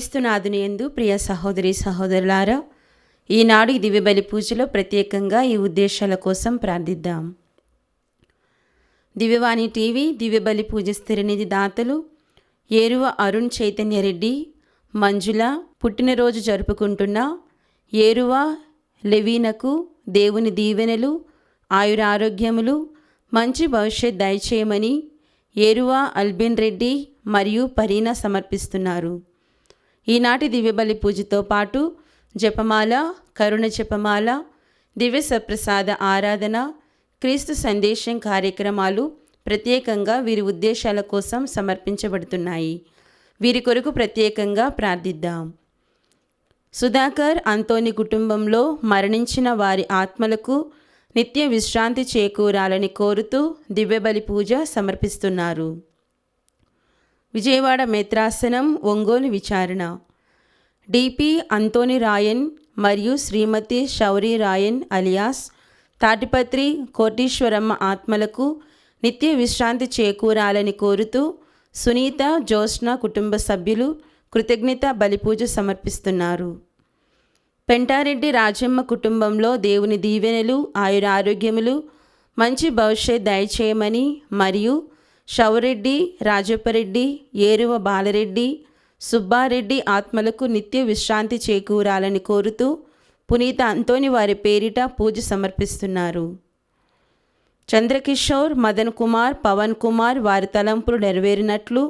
క్రీస్తునాథుని యందు ప్రియ సహోదరి సహోదరులారా, ఈనాడు ఈ దివ్యబలి పూజలో ప్రత్యేకంగా ఈ ఉద్దేశాల కోసం ప్రార్థిద్దాం. దివ్యవాణి టీవీ దివ్యబలి పూజ స్థిరనిధి దాతలు ఏరువ అరుణ్ చైతన్యరెడ్డి, మంజుల పుట్టినరోజు జరుపుకుంటున్న ఏరువ లెవీనకు దేవుని దీవెనలు, ఆయురారోగ్యములు, మంచి భవిష్యత్ దయచేయమని ఏరువ అల్బిన్ రెడ్డి మరియు పరీనా సమర్పిస్తున్నారు. ఈనాటి దివ్యబలి పూజతో పాటు జపమాల, కరుణ జపమాల, దివ్య సప్రసాద ఆరాధన, క్రీస్తు సందేశం కార్యక్రమాలు ప్రత్యేకంగా వీరి ఉద్దేశాల కోసం సమర్పించబడుతున్నాయి. వీరి కొరకు ప్రత్యేకంగా ప్రార్థిద్దాం. సుధాకర్ అంతోని కుటుంబంలో మరణించిన వారి ఆత్మలకు నిత్య విశ్రాంతి చేకూరాలని కోరుతూ దివ్యబలి పూజ సమర్పిస్తున్నారు. విజయవాడ మేత్రాసనం ఒంగోలు విచారణ డిపి అంతోని రాయన్ మరియు శ్రీమతి శౌరి రాయన్ అలియాస్ తాటిపత్రి కోటీశ్వరమ్మ ఆత్మలకు నిత్య విశ్రాంతి చేకూరాలని కోరుతూ సునీత జోష్న కుటుంబ సభ్యులు కృతజ్ఞత బలిపూజ సమర్పిస్తున్నారు. పెంటారెడ్డి రాజమ్మ కుటుంబంలో దేవుని దీవెనలు, ఆయురారోగ్యములు, మంచి భవిష్యత్ దయచేయమని మరియు షౌరెడ్డి, రాజప్పరెడ్డి, ఏరువ బాలరెడ్డి, సుబ్బారెడ్డి ఆత్మలకు నిత్య విశ్రాంతి చేకూరాలని కోరుతూ పునీత అంతోని వారి పేరిట పూజ సమర్పిస్తున్నారు. చంద్రకిషోర్, మదన్ కుమార్, పవన్ కుమార్ వారి తలంపులు నెరవేరినట్లు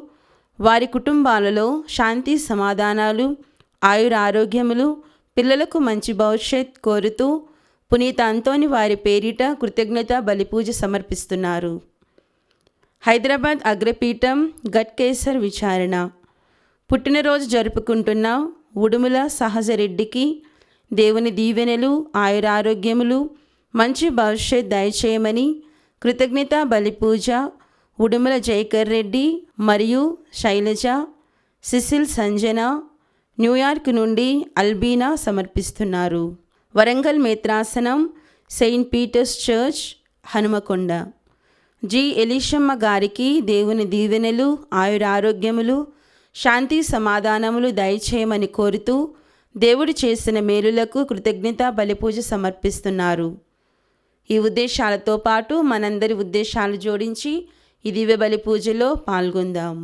వారి కుటుంబాలలో శాంతి సమాధానాలు, ఆయురారోగ్యములు, పిల్లలకు మంచి భవిష్యత్ కోరుతూ పునీత అంతోని వారి పేరిట కృతజ్ఞత బలిపూజ సమర్పిస్తున్నారు. హైదరాబాద్ అగ్రపీఠం గట్కేసర్ విచారణ పుట్టినరోజు జరుపుకుంటున్న ఉడుముల సహజరెడ్డికి దేవుని దీవెనలు, ఆయురారోగ్యములు, మంచి భవిష్యత్ దయచేయమని కృతజ్ఞత బలిపూజ ఉడుముల జైకర్ రెడ్డి మరియు శైలజ, సిసిల్ సంజన, న్యూయార్క్ నుండి అల్బీనా సమర్పిస్తున్నారు. వరంగల్ మేత్రాసనం saint Peter's church Hanumakonda G Elishamma గారికి దేవుని దీవెనలు, ఆయురారోగ్యములు, శాంతి సమాధానములు దయచేయమని కోరుతూ దేవుడు చేసిన మేలులకు కృతజ్ఞత బలిపూజ సమర్పిస్తున్నారు. ఈ ఉద్దేశాలతో పాటు మనందరి ఉద్దేశాలు జోడించి ఈ దివ్య బలి పూజలో పాల్గొందాం.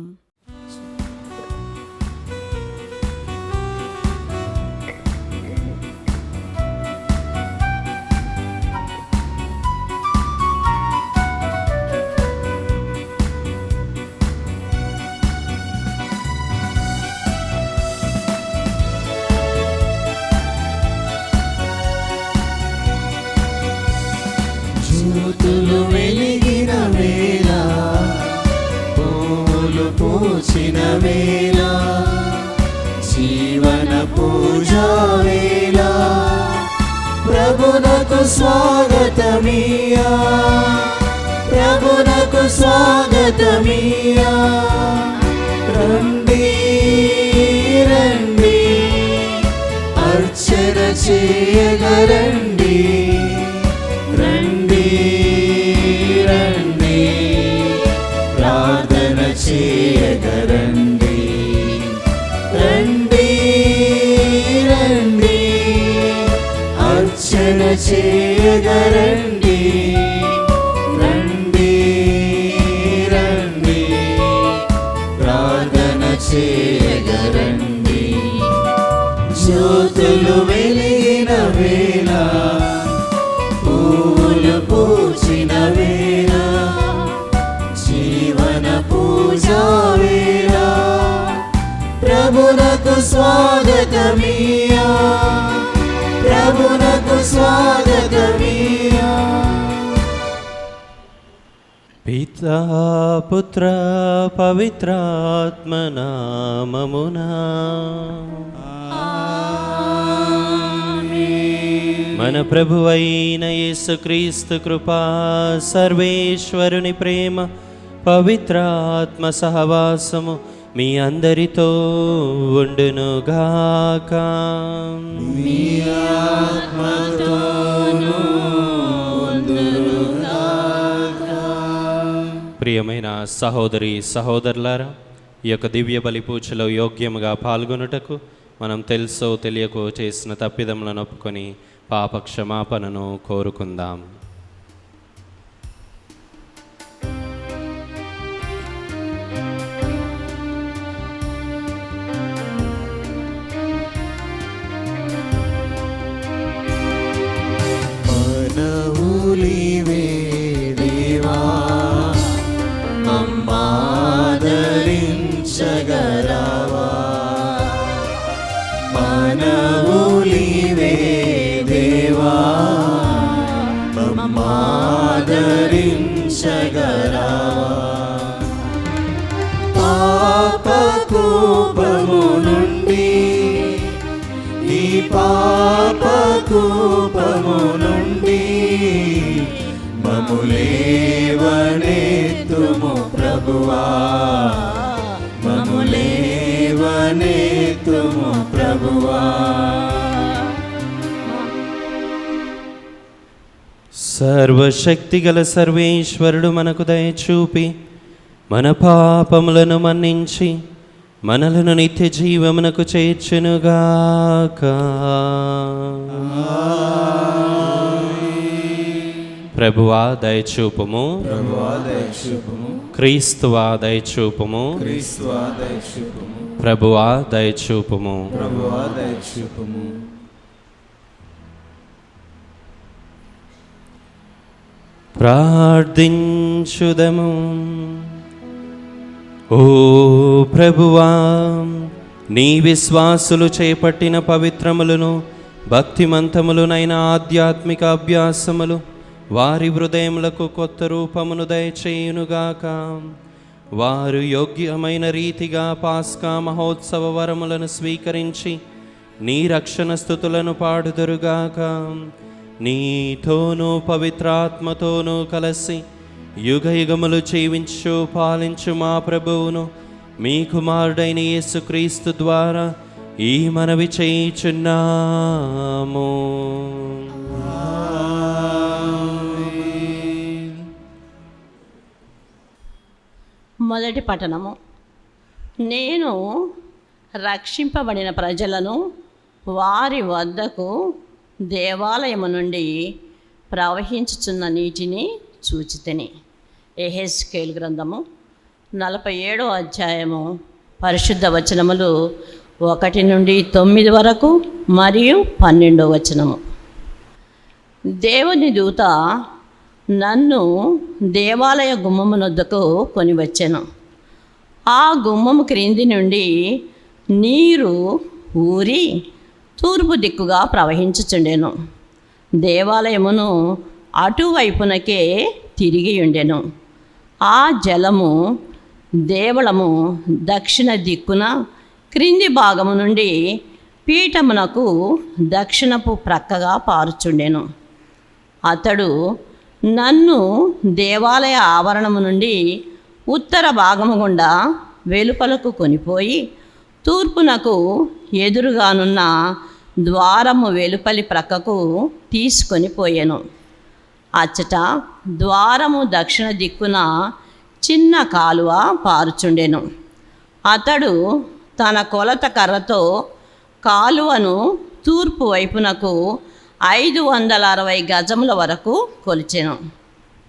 జ్యోతులు వెలిగిన వేళ, పూలు పూచిన వేళ, జీవన పూజా వేళ, ప్రభునకు స్వాగతమియా, ప్రభునకు స్వాగతమియా. రండి రండి అర్చన చేయగరండి, రండి రండి ప్రార్థన చేయగరండి, రండి రండి అర్చన చేయగరండి, రండి రండి ప్రార్థన చేయగరండి. జ్యోతులు వెలిగిన వేళ, పూలు పూచిన వేళ, జీవన పూజా వేళ, ప్రభునకు స్వాగతమియా, ప్రభునకు స్వాగతమియా. పితా పుత్ర పవిత్రాత్మ నామమునా మన ప్రభువైన యేసుక్రీస్తు కృపా, సర్వేశ్వరుని ప్రేమ, పవిత్రాత్మ సహవాసము మీ అందరితో ఉండునుగాక. మీ ఆత్మతోను ఉండునుగాక. ప్రియమైన సహోదరి సహోదరులారా, ఈ యొక్క దివ్య బలి పూజలో యోగ్యముగా పాల్గొనుటకు మనం తెలుసో తెలియకో చేసిన తప్పిదములను ఒప్పుకొని పాప క్షమాపణను కోరుకుందాం. మనవులివే దేవా మమ్మాదరించగలవా, మనవులివే దేవా మమ్మాదరించగలవా. పాపకూపము నుండి ఈ పాపకూపము నుండి మమ్ములేవనెత్తుము ప్రభువా, మమ్ములేవనెత్తుము ప్రభువా. సర్వశక్తిగల సర్వేశ్వరుడు మనకు దయచూపి మన పాపములను మన్నించి మనలను నిత్య జీవమునకు చేర్చునుగాక. ప్రభువా దయచూపుము, ప్రభువా దయచూపుము, క్రీస్తువా దయచూపుము, క్రీస్తువా దయచూపుము, ప్రభువా దయచూపుము. ప్రభువా దయచూపుము. ప్రార్థించుదము. ఓ ప్రభువా, నీ విశ్వాసులు చేపట్టిన పవిత్రములను భక్తిమంతములునైన ఆధ్యాత్మిక అభ్యాసములు వారి హృదయములకు కొత్త రూపమును దయచేయునుగాక. వారు యోగ్యమైన రీతిగా పాస్కా మహోత్సవ వరములను స్వీకరించి నీ రక్షణ స్తుతులను పాడుదురుగాక. నీతోనూ పవిత్రాత్మతోనూ కలిసి యుగ యుగములు జీవించు పాలించు మా ప్రభువును మీ కుమారుడైన యేసుక్రీస్తు ద్వారా ఈ మనవి చేయుచున్నాము. మొదటి పఠనము. నేను రక్షింపబడిన ప్రజలను వారి వద్దకు దేవాలయము నుండి ప్రవహించుచున్న నీటిని చూచితిని. యెహెజ్కేలు గ్రంథము 47వ అధ్యాయము పరిశుద్ధ వచనములు 1 నుండి 9 వరకు మరియు 12వ వచనము. దేవుని దూత నన్ను దేవాలయ గుమ్మమునొద్దకు కొని వచ్చెను. ఆ గుమ్మము క్రింది నుండి నీరు ఊరి తూర్పు దిక్కుగా ప్రవహించుచుండెను. దేవాలయమును అటువైపునకే తిరిగి ఉండెను. ఆ జలము దేవళము దక్షిణ దిక్కున క్రింది భాగము నుండి పీఠమునకు దక్షిణపు ప్రక్కగా పారుచుండెను. అతడు నన్ను దేవాలయ ఆవరణము నుండి ఉత్తర భాగము గుండా వెలుపలకు కొనిపోయి తూర్పునకు ఎదురుగానున్న ద్వారము వెలుపలి ప్రక్కకు తీసుకొని పోయెను. అచ్చట ద్వారము దక్షిణ దిక్కున చిన్న కాలువ పారుచుండెను. అతడు తన కొలత కర్రతో కాలువను తూర్పు వైపునకు 560 గజముల వరకు కొలిచెను.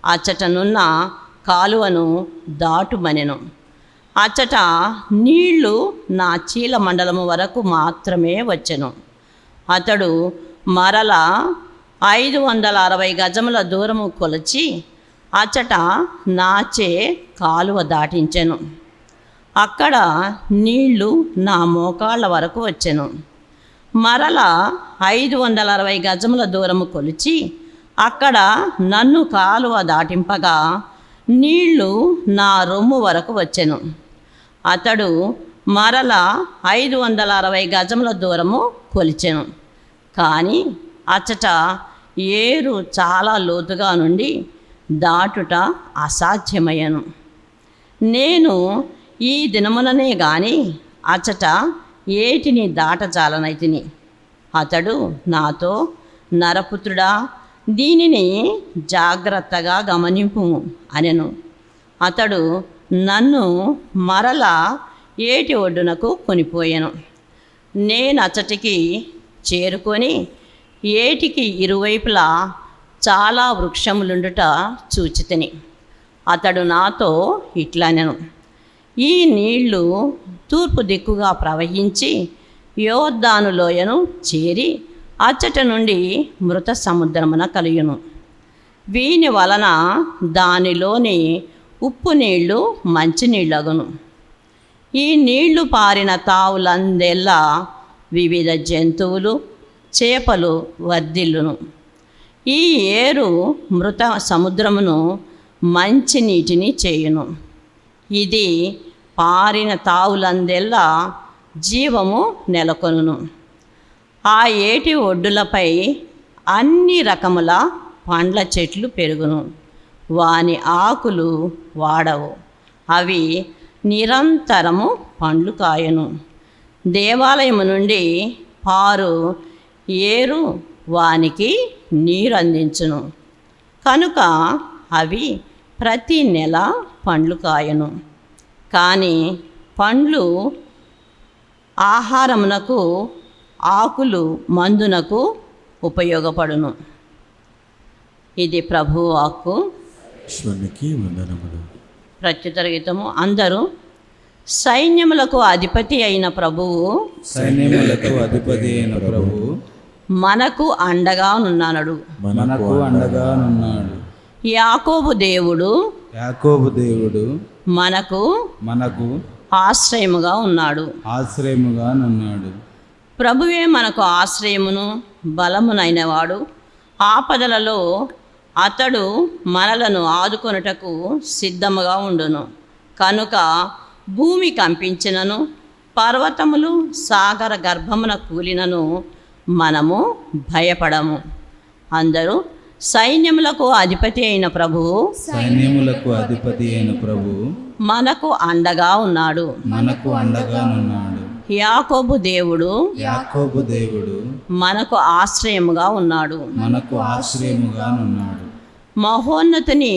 అచ్చటనున్న కాలువను దాటుమనెను. అచ్చట నీళ్లు నా చీల మండలము వరకు మాత్రమే వచ్చెను. అతడు మరల 560 గజముల దూరము కొలిచి అచ్చట నాచే కాలువ దాటించెను. అక్కడ నీళ్లు నా మోకాళ్ళ వరకు వచ్చెను. మరల 560 గజముల దూరము కొలిచి అక్కడ నన్ను కాలువ దాటింపగా నీళ్లు నా రొమ్ము వరకు వచ్చెను. అతడు మరల 560 గజముల దూరము కొలిచెను. కానీ అచ్చట ఏరు చాలా లోతుగా నుండి దాటుట అసాధ్యమయ్యను. నేను ఈ దినములనే గాని అచ్చట ఏటిని దాటజాలనైతిని. అతడు నాతో, నరపుత్రుడా, దీనిని జాగ్రత్తగా గమనింపు అనెను. అతడు నన్ను మరలా ఏటి ఒడ్డునకు కొనిపోయాను. నేను అచ్చటికి చేరుకొని ఏటికి ఇరువైపులా చాలా వృక్షములుండుట చూచితిని. అతడు నాతో ఇట్లనెను, ఈ నీళ్లు తూర్పు దిక్కుగా ప్రవహించి యోర్దాను లోయను చేరి అచ్చట నుండి మృత సముద్రమున కలియును. వీని వలన దానిలోని ఉప్పు నీళ్లు మంచినీళ్ళగును. ఈ నీళ్లు పారిన తావులందెల్లా వివిధ జంతువులు చేపలు వర్ధిల్లును. ఈ ఏరు మృత సముద్రమును మంచి నీటిని చేయును. ఇది పారిన తావులందెల్లా జీవము నెలకొనును. ఆ ఏటి ఒడ్డులపై అన్ని రకముల పండ్ల చెట్లు పెరుగును. వాని ఆకులు వాడవు, అవి నిరంతరము పండ్లు కాయను. దేవాలయము నుండి పారు ఏరు వానికి నీరు అందించును. కనుక అవి ప్రతి నెల పండ్లు కాయను. కానీ పండ్లు ఆహారమునకు, ఆకులు మందునకు ఉపయోగపడును. ఇది ప్రభువు వాక్కు. ఈశ్వరునికి వందనములు. ప్రత్యుత్తర గీతము. అందరూ సైన్యములకు అధిపతి అయిన ప్రభువు, సైన్యములకు అధిపతి అయిన ప్రభువు మనకు అండగా నున్నాడు. మనకు అండగా ఉన్నాడు. యాకోబు దేవుడు, యాకోబు దేవుడు మనకు ఆశ్రయముగా ఉన్నాడు. ఆశ్రయముగా ఉన్నాడు. ప్రభువే మనకు ఆశ్రయమును బలమునైనవాడు. ఆపదలలో అతడు మనలను ఆదుకొనుటకు సిద్ధముగా ఉండును. కనుక భూమి కంపించినను, పర్వతములు సాగర గర్భమున కూలినను మనము భయపడము. అందరూ సైన్యములకు అధిపతి అయిన ప్రభువు, సైన్యములకు అధిపతి అయిన ప్రభువు మనకు అండగా ఉన్నాడు. మనకు అండగా ఉన్నాడు. యాకోబు దేవుడు మనకు ఆశ్రయముగా ఉన్నాడు. మనకు ఆశ్రయముగా ఉన్నాడు. మహోన్నతుని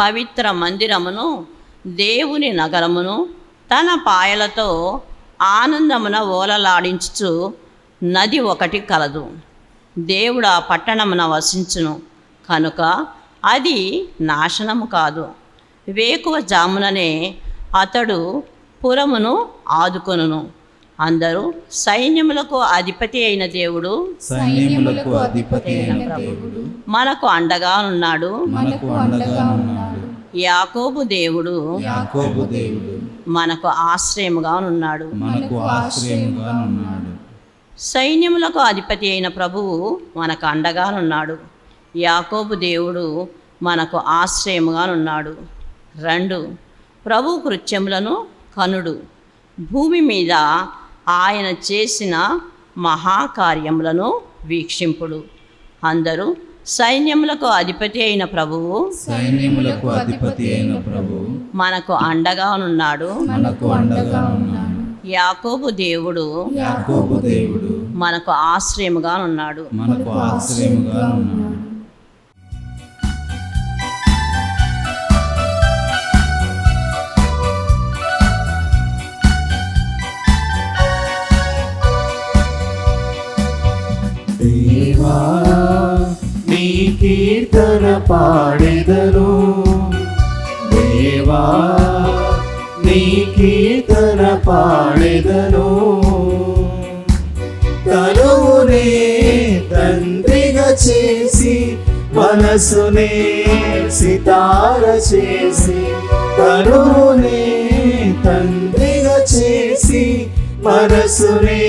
పవిత్ర మందిరమును, దేవుని నగరమును తన పాయలతో ఆనందమున ఓలలాడించుచు నది ఒకటి కలదు. దేవుడు ఆ పట్టణమున వసించును, కనుక అది నాశనము కాదు. వేకువ జాముననే అతడు పురమును ఆదుకొనును. అందరూ సైన్యములకు అధిపతి అయిన దేవుడు, సైన్యములకు అధిపతి అయిన దేవుడు మనకు అండగా ఉన్నాడు. మనకు అండగా ఉన్నాడు. యాకోబు దేవుడు మనకు ఆశ్రయముగా ఉన్నాడు. మనకు ఆశ్రయముగా ఉన్నాడు. సైన్యములకు అధిపతి అయిన ప్రభువు మనకు అండగా ఉన్నాడు. యాకోబు దేవుడు మనకు ఆశ్రయముగా ఉన్నాడు. 2 ప్రభు కృత్యములను కనుడు. భూమి మీద ఆయన చేసిన మహాకార్యములను వీక్షింపుడు. అందరూ సైన్యములకు అధిపతి అయిన ప్రభువు, మనకు అండగా ఉన్నాడు. యాకోబు దేవుడు మనకు ఆశ్రయముగా ఉన్నాడు. దేవా నీ కీర్తన పాడెదను, దేవా నీ కీర్తన పాడెదను. తనువునే తండ్రిగా చేసి, మనసునే సితార చేసి, తనువునే తండ్రిగా చేసి, మనసునే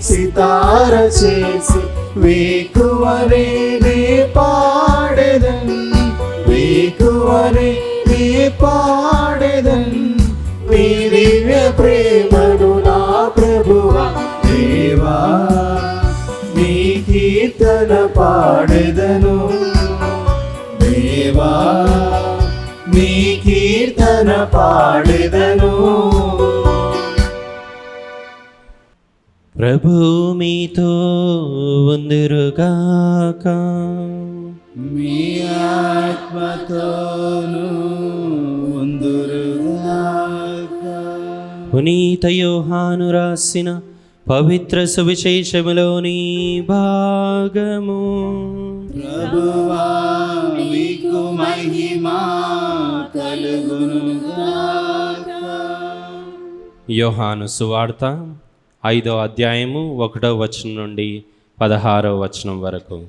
సితార చేసి, వేకువనే నే పాడెదన్, వేకువనే నే పాడెదన్. నీ దివ్య ప్రేమను నా ప్రభువా, దేవా నీ కీర్తన పాడెదను, దేవా నీ కీర్తన పాడెదను. ప్రభు మీతో ఉందురుగాక. మీ ఆత్మతోను ఉందురుగాక. పునీత యోహాను రాసిన పవిత్ర సువిశేషములోని భాగము. ప్రభువా మీకు మహిమ కలుగునుగాక. యోహాను సువార్త 5వ అధ్యాయము 1వ వచనం నుండి 16వ వచనం వరకు.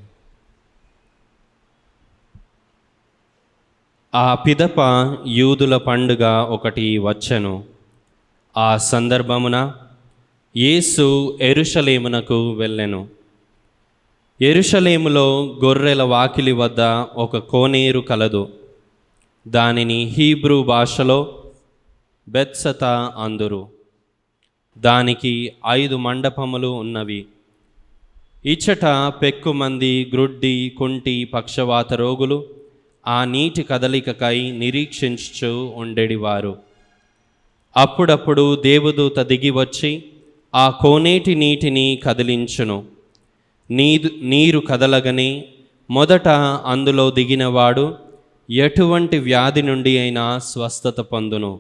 ఆ పిదప యూదుల పండుగ ఒకటి వచ్చెను. ఆ సందర్భమున యేసు యెరూషలేమునకు వెళ్ళెను. యెరూషలేములో గొర్రెల వాకిలి వద్ద ఒక కోనేరు కలదు. దానిని హీబ్రూ భాషలో బెత్సతా అందురు. దానికి 5 మండపములు ఉన్నవి. ఇచ్చట పెక్కుమంది గ్రుడ్డి, కుంటి, పక్షవాత రోగులు ఆ నీటి కదలికకై నిరీక్షించుచు ఉండేడివారు. అప్పుడప్పుడు దేవదూత దిగి వచ్చి ఆ కోనేటి నీటిని కదిలించును. నీరు కదలగని మొదట అందులో దిగినవాడు ఎటువంటి వ్యాధి నుండి అయినా స్వస్థత పొందును.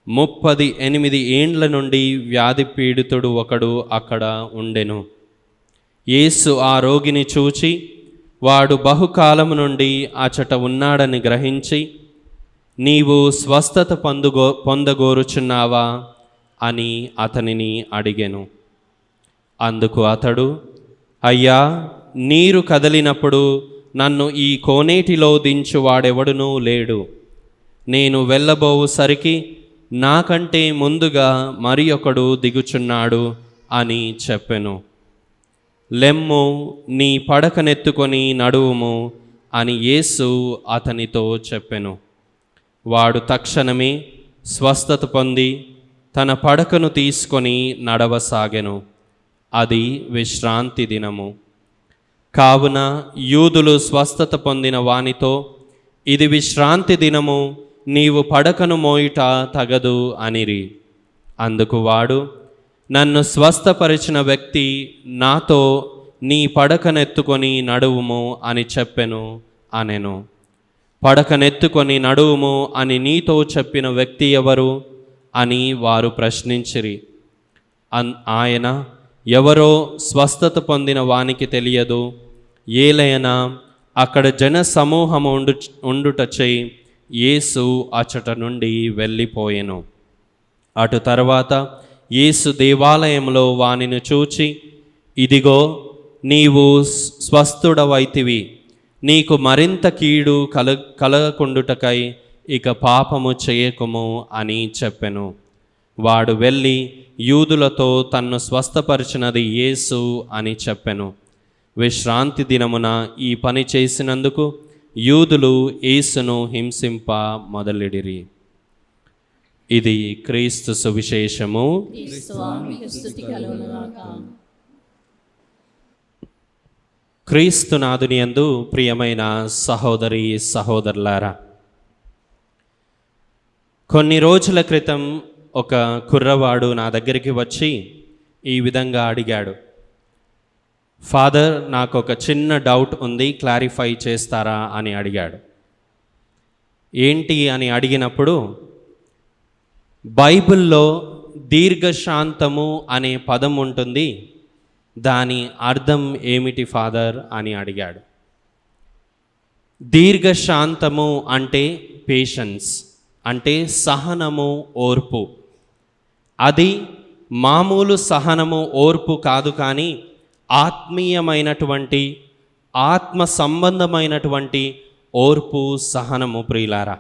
38 ఏండ్ల నుండి వ్యాధి పీడితుడు ఒకడు అక్కడ ఉండెను. యేసు ఆ రోగిని చూచి వాడు బహుకాలము నుండి అచట ఉన్నాడని గ్రహించి, నీవు స్వస్థత పొందగోరుచున్నావా అని అతనిని అడిగెను. అందుకు అతడు, అయ్యా, నీరు కదిలినప్పుడు నన్ను ఈ కోనేటిలో దించువాడెవడునూ లేడు. నేను వెళ్ళబోవుసరికి నాకంటే ముందుగా మరి ఒకడు దిగుచున్నాడు అని చెప్పెను. లెమ్ము, నీ పడకనెత్తుకొని నడువుము అని యేసు అతనితో చెప్పెను. వాడు తక్షణమే స్వస్థత పొంది తన పడకను తీసుకొని నడవసాగెను. అది విశ్రాంతి దినము. కావున యూదులు స్వస్థత పొందిన వానితో, ఇది విశ్రాంతి దినము, నీవు పడకను మోయుట తగదు అనిరి. అందుకు వాడు, నన్ను స్వస్థపరిచిన వ్యక్తి నాతో నీ పడకనెత్తుకొని నడువుము అని చెప్పెను అనెను. పడకనెత్తుకొని నడువుము అని నీతో చెప్పిన వ్యక్తి ఎవరు అని వారు ప్రశ్నించిరి. ఆయన, ఎవరో స్వస్థత పొందిన వానికి తెలియదు, ఏలైనా అక్కడ జన సమూహము ఉండుటచే యేసు అచట నుండి వెళ్ళిపోయెను. అటు తర్వాత యేసు దేవాలయంలో వానిని చూచి, ఇదిగో నీవు స్వస్థుడవైతివి, నీకు మరింత కీడు కలగకుండుటకై ఇక పాపము చేయకుము అని చెప్పెను. వాడు వెళ్ళి యూదులతో తన్ను స్వస్థపరిచినది యేసు అని చెప్పెను. విశ్రాంతి దినమున ఈ పని చేసినందుకు యూదులు యేసును హింసింప మొదలెడిరి. ఇది క్రీస్తు సువిశేషము. క్రీస్తునాథుని యందు ప్రియమైన సహోదరి సహోదరులారా, కొన్ని రోజుల క్రితం ఒక కుర్రవాడు నా దగ్గరికి వచ్చి ఈ విధంగా అడిగాడు, ఫాదర్, నాకు ఒక చిన్న డౌట్ ఉంది, క్లారిఫై చేస్తారా అని అడిగాడు. ఏంటి అని అడిగినప్పుడు, బైబిల్లో దీర్ఘశాంతము అనే పదం ఉంటుంది, దాని అర్థం ఏమిటి ఫాదర్ అని అడిగాడు. దీర్ఘశాంతము అంటే పేషెన్స్, అంటే సహనము, ఓర్పు. అది మామూలు సహనము, ఓర్పు కాదు, కానీ ఆత్మీయమైనటువంటి, ఆత్మ సంబంధమైనటువంటి ఓర్పు, సహనము. ప్రియులారా,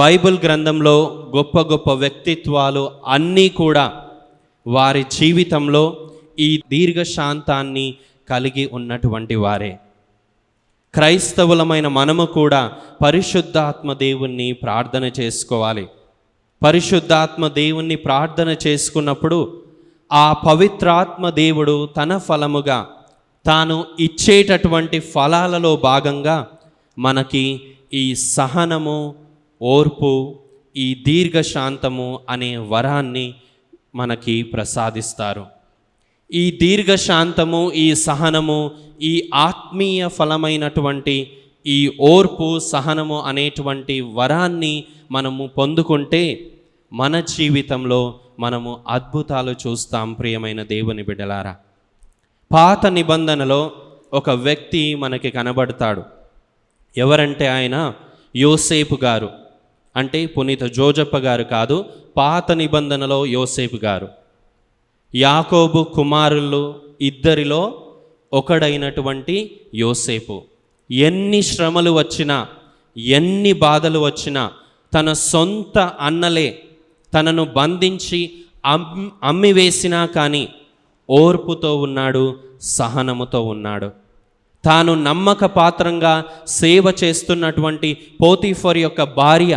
బైబిల్ గ్రంథంలో గొప్ప గొప్ప వ్యక్తిత్వాలు అన్నీ కూడా వారి జీవితంలో ఈ దీర్ఘశాంతాన్ని కలిగి ఉన్నటువంటి వారే. క్రైస్తవులమైన మనము కూడా పరిశుద్ధాత్మ దేవుణ్ణి ప్రార్థన చేసుకోవాలి. పరిశుద్ధాత్మ దేవుణ్ణి ప్రార్థన చేసుకున్నప్పుడు ఆ పవిత్రాత్మ దేవుడు తన ఫలముగా తాను ఇచ్చేటటువంటి ఫలాలలో భాగంగా మనకి ఈ సహనము, ఓర్పు, ఈ దీర్ఘశాంతము అనే వరాన్ని మనకి ప్రసాదిస్తారు. ఈ దీర్ఘశాంతము, ఈ సహనము, ఈ ఆత్మీయ ఫలమైనటువంటి ఈ ఓర్పు, సహనము అనేటువంటి వరాన్ని మనము పొందుకుంటే మన జీవితంలో మనము అద్భుతాలు చూస్తాం. ప్రియమైన దేవుని బిడ్డలారా, పాత నిబంధనలో ఒక వ్యక్తి మనకి కనబడతాడు. ఎవరంటే ఆయన యోసేపు గారు. అంటే పునీత జోజప్ప గారు కాదు, పాత నిబంధనలో యోసేపు గారు. యాకోబు కుమారులు ఇద్దరిలో ఒకడైనటువంటి యోసేపు ఎన్ని శ్రమలు వచ్చినా, ఎన్ని బాధలు వచ్చినా, తన సొంత అన్నలే తనను బంధించి అమ్మివేసినా కానీ ఓర్పుతో ఉన్నాడు, సహనముతో ఉన్నాడు. తాను నమ్మక పాత్రంగా సేవ చేస్తున్నటువంటి పోతీఫర్ యొక్క భార్య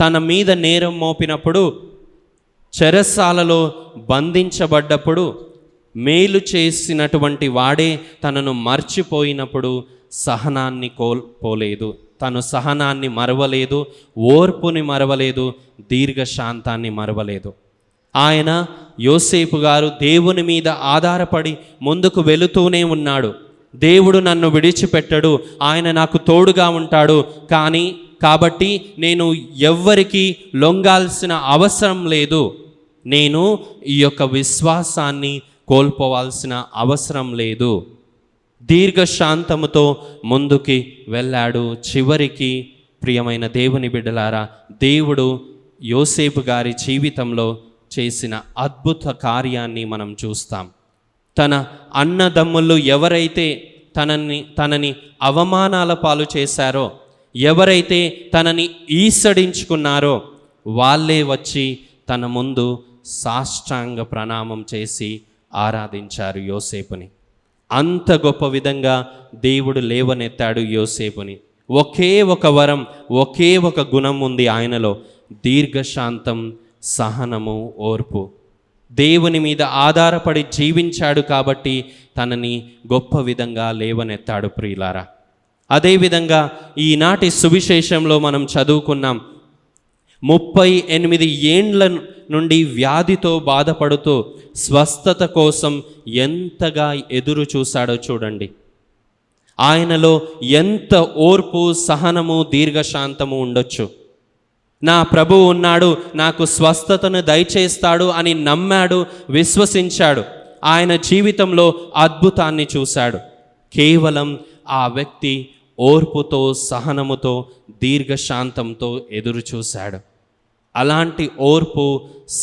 తన మీద నేరం మోపినప్పుడు, చెరసాలలో బంధించబడ్డప్పుడు, మేలు చేసినటువంటి వాడే తనను మర్చిపోయినప్పుడు సహనాన్ని కోల్పోలేదు. తను సహనాన్ని మరవలేదు, ఓర్పుని మరవలేదు, దీర్ఘశాంతాన్ని మరవలేదు. ఆయన యోసేపు గారు దేవుని మీద ఆధారపడి ముందుకు వెళుతూనే ఉన్నాడు. దేవుడు నన్ను విడిచిపెట్టడు, ఆయన నాకు తోడుగా ఉంటాడు, కాబట్టి నేను ఎవ్వరికి లొంగాల్సిన అవసరం లేదు, నేను ఈ యొక్క విశ్వాసాన్ని కోల్పోవాల్సిన అవసరం లేదు. దీర్ఘశాంతముతో ముందుకి వెళ్ళాడు. చివరికి ప్రియమైన దేవుని బిడ్డలారా, దేవుడు యోసేపు గారి జీవితంలో చేసిన అద్భుత కార్యాన్ని మనం చూస్తాం. తన అన్నదమ్ములు ఎవరైతే తనని అవమానాల పాలు చేశారో, ఎవరైతే తనని ఈసడించుకున్నారో, వాళ్ళే వచ్చి తన ముందు సాష్టాంగ ప్రణామం చేసి ఆరాధించారు యోసేపుని. అంత గొప్ప విధంగా దేవుడు లేవనెత్తాడు యోసేపుని. ఒకే ఒక వరం, ఒకే ఒక గుణం ఉంది ఆయనలో, దీర్ఘశాంతం, సహనము, ఓర్పు. దేవుని మీద ఆధారపడి జీవించాడు కాబట్టి తనని గొప్ప విధంగా లేవనెత్తాడు. ప్రియులారా, అదేవిధంగా ఈనాటి సువిశేషంలో మనం చదువుకున్నాం, 38 ఏండ్ల నుండి వ్యాధితో బాధపడుతూ స్వస్థత కోసం ఎంతగా ఎదురు చూశాడో చూడండి. ఆయనలో ఎంత ఓర్పు, సహనము, దీర్ఘశాంతము ఉండొచ్చు. నా ప్రభువు ఉన్నాడు, నాకు స్వస్థతను దయచేస్తాడు అని నమ్మాడు, విశ్వసించాడు. ఆయన జీవితంలో అద్భుతాన్ని చూశాడు. కేవలం ఆ వ్యక్తి ఓర్పుతో, సహనముతో, దీర్ఘశాంతంతో ఎదురు చూశాడు. అలాంటి ఓర్పు,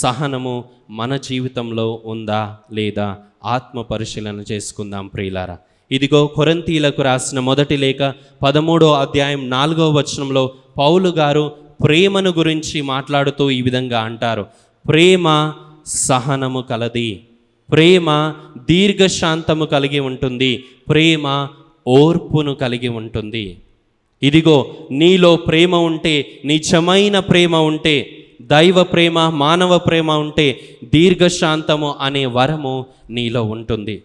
సహనము మన జీవితంలో ఉందా లేదా ఆత్మ పరిశీలన చేసుకుందాం ప్రియులారా. ఇదిగో కొరింథీయులకు రాసిన మొదటి లేఖ 13వ అధ్యాయం 4వ వచనంలో పౌలు గారు ప్రేమను గురించి మాట్లాడుతూ ఈ విధంగా అంటారు, ప్రేమ సహనము కలది, ప్రేమ దీర్ఘశాంతము కలిగి ఉంటుంది, ప్రేమ ఓర్పును కలిగి ఉంటుంది. ఇదిగో నీలో ప్రేమ ఉంటే, నిజమైన ప్రేమ ఉంటే, దైవ ప్రేమ, మానవ ప్రేమ ఉంటే, దీర్ఘశాంతము అనే వరము నీలో ఉంటుంది.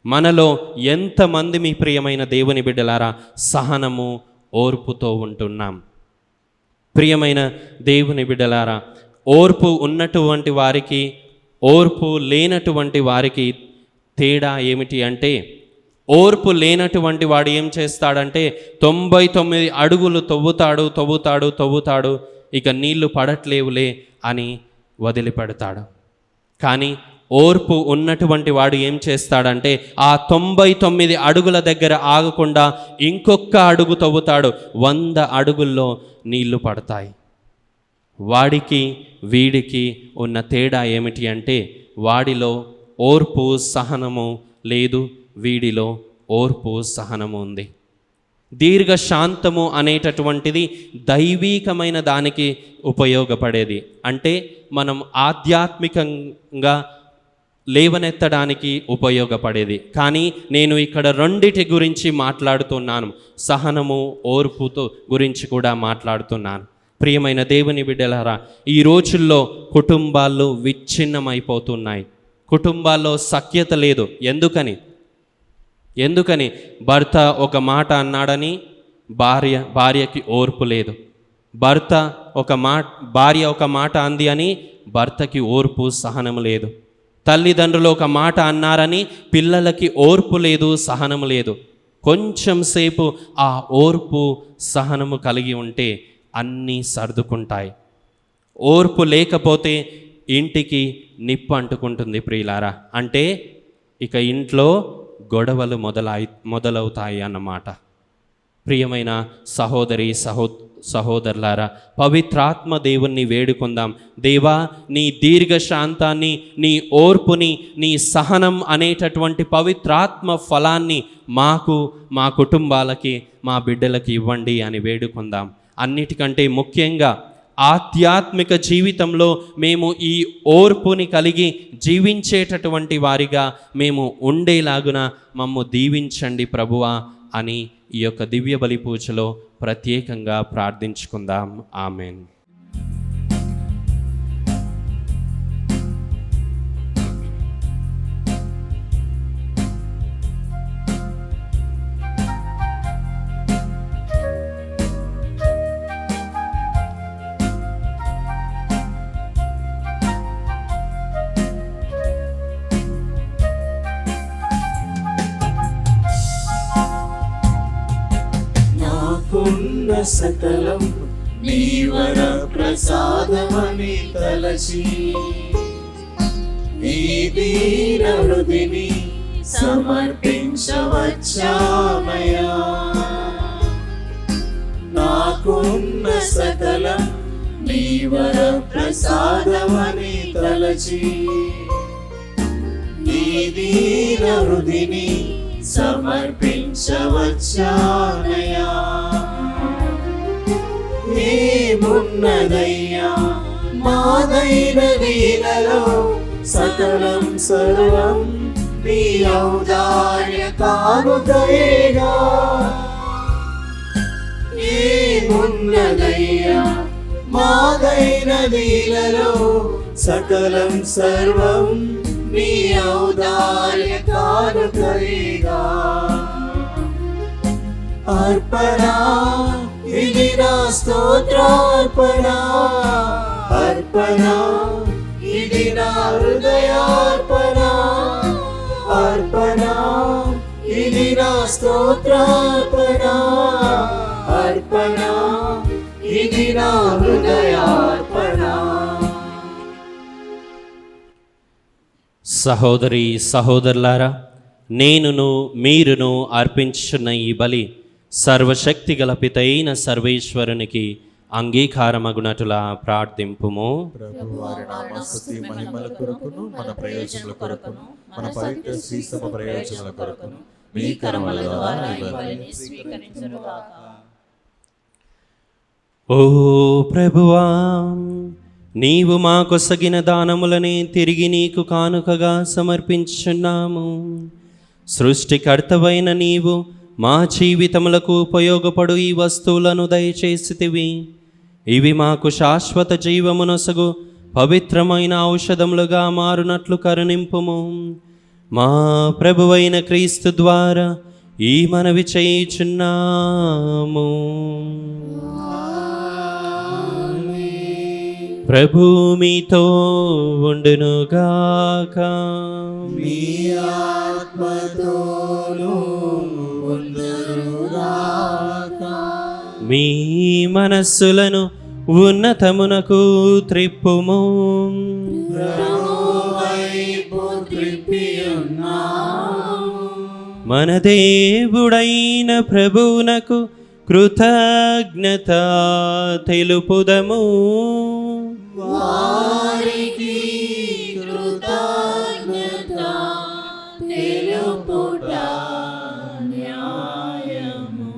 మనలో ఎంతమంది మీ ప్రియమైన దేవుని బిడ్డలారా సహనము, ఓర్పుతో ఉంటున్నాం? ప్రియమైన దేవుని బిడ్డలారా, ఓర్పు ఉన్నటువంటి వారికి, ఓర్పు లేనటువంటి వారికి తేడా ఏమిటి అంటే, ఓర్పు లేనటువంటి వాడు ఏం చేస్తాడంటే 99 అడుగులు తవ్వుతాడు, ఇక నీళ్లు పడట్లేవులే అని వదిలిపెడతాడు. కానీ ఓర్పు ఉన్నటువంటి వాడు ఏం చేస్తాడంటే ఆ 99 అడుగుల దగ్గర ఆగకుండా ఇంకొక అడుగు తవ్వుతాడు, 100 అడుగుల్లో నీళ్లు పడతాయి. వాడికి వీడికి ఉన్న తేడా ఏమిటి అంటే, వాడిలో ఓర్పు, సహనము లేదు, వీడిలో ఓర్పు, సహనము ఉంది. దీర్ఘశాంతము అనేటటువంటిది దైవీకమైన దానికి ఉపయోగపడేది. అంటే మనం ఆధ్యాత్మికంగా లేవనెత్తడానికి ఉపయోగపడేది. కానీ నేను ఇక్కడ రెండిటి గురించి మాట్లాడుతున్నాను, సహనము, ఓర్పుతో గురించి కూడా మాట్లాడుతున్నాను. ప్రియమైన దేవుని బిడ్డలారా, ఈ రోజుల్లో కుటుంబాలు విచ్ఛిన్నమైపోతున్నాయి. కుటుంబాల్లో సఖ్యత లేదు. ఎందుకని భర్త ఒక మాట అన్నాడని భార్యకి ఓర్పు లేదు, భార్య ఒక మాట అంది అని భర్తకి ఓర్పు, సహనము లేదు. తల్లిదండ్రులు ఒక మాట అన్నారని పిల్లలకి ఓర్పు లేదు, సహనము లేదు. కొంచెం సేపు ఆ ఓర్పు, సహనము కలిగి ఉంటే అన్నీ సర్దుకుంటాయి. ఓర్పు లేకపోతే ఇంటికి నిప్పు అంటుకుంటుంది ప్రియులారా. అంటే ఇక ఇంట్లో గొడవలు మొదలవుతాయి అన్నమాట. ప్రియమైన సహోదరులారా, పవిత్రాత్మ దేవుణ్ణి వేడుకుందాం. దేవా, నీ దీర్ఘశాంతాన్ని, నీ ఓర్పుని, నీ సహనం అనేటటువంటి పవిత్రాత్మ ఫలాన్ని మాకు, మా కుటుంబాలకి, మా బిడ్డలకి ఇవ్వండి అని వేడుకుందాం. అన్నిటికంటే ముఖ్యంగా ఆధ్యాత్మిక జీవితంలో మేము ఈ ఓర్పుని కలిగి జీవించేటటువంటి వారిగా మేము ఉండేలాగున మమ్ము దీవించండి ప్రభువా అని ఈ యొక్క దివ్య బలి పూజలో ప్రత్యేకంగా ప్రార్థించుకుందాం. ఆమెన్. నాకున్న సకలం నీవర ప్రసాదమని తలచి నీ దీన హృదిని సమర్పించవచ్చామయ్యా. నాకున్న సకలం నీవర ప్రసాదమని తలచి నీ దీన హృదిని సమర్పించవచ్చానయ్యా. ఏమున్నదయ్యా మాదైన వీలలో సకలం సర్వం నీ ఔదార్య కానుకయేగా. ఏమున్నదయ్యా మాదైన వీలలో సకలం సర్వం నీ ఔదార్య కానుకయేగా. అర్పణ ఇది నా స్తోత్రార్పణ, అర్పణ ఇది నా హృదయార్పణ, అర్పణ ఇది నా స్తోత్రార్పణ, అర్పణ ఇది నా హృదయార్పణ. సహోదరి సహోదరులారా, నేనును మీరును అర్పించున్న ఈ బలి సర్వశక్తి గల పితైన సర్వేశ్వరునికి అంగీకారమగునటులా ప్రార్థింపుము. ప్రభువారి నామస్తుతి మహిమల కొరకును మన ప్రయోజనాల కొరకును మన పవిత్ర శ్రీసభ ప్రయోజనాల కొరకును మీ కర్మల ద్వారా ఈ బలిని స్వీకరించుగాక. ఓ ప్రభువా, నీవు మా కొసగిన దానములనే తిరిగి నీకు కానుకగా సమర్పించున్నాము. సృష్టికర్తవైన నీవు మా జీవితములకు ఉపయోగపడు ఈ వస్తువులను దయచేసితివి. ఇవి మాకు శాశ్వత జీవమునొసగు పవిత్రమైన ఔషధములుగా మారునట్లు కరుణింపుము. మా ప్రభువైన క్రీస్తు ద్వారా ఈ మనవి చేయుచున్నాము. ప్రభు మీతో ఉండునుగాక. మీ ఆత్మతోను ఉండునుగాక. మీ మనస్సులను ఉన్నతమునకు త్రిప్పుము. ప్రభువైపు త్రిప్పియున్నాము. మన దేవుడైన ప్రభువునకు కృతజ్ఞత తెలుపుదము. వారికి కృతజ్ఞత తెలుపుట న్యాయము.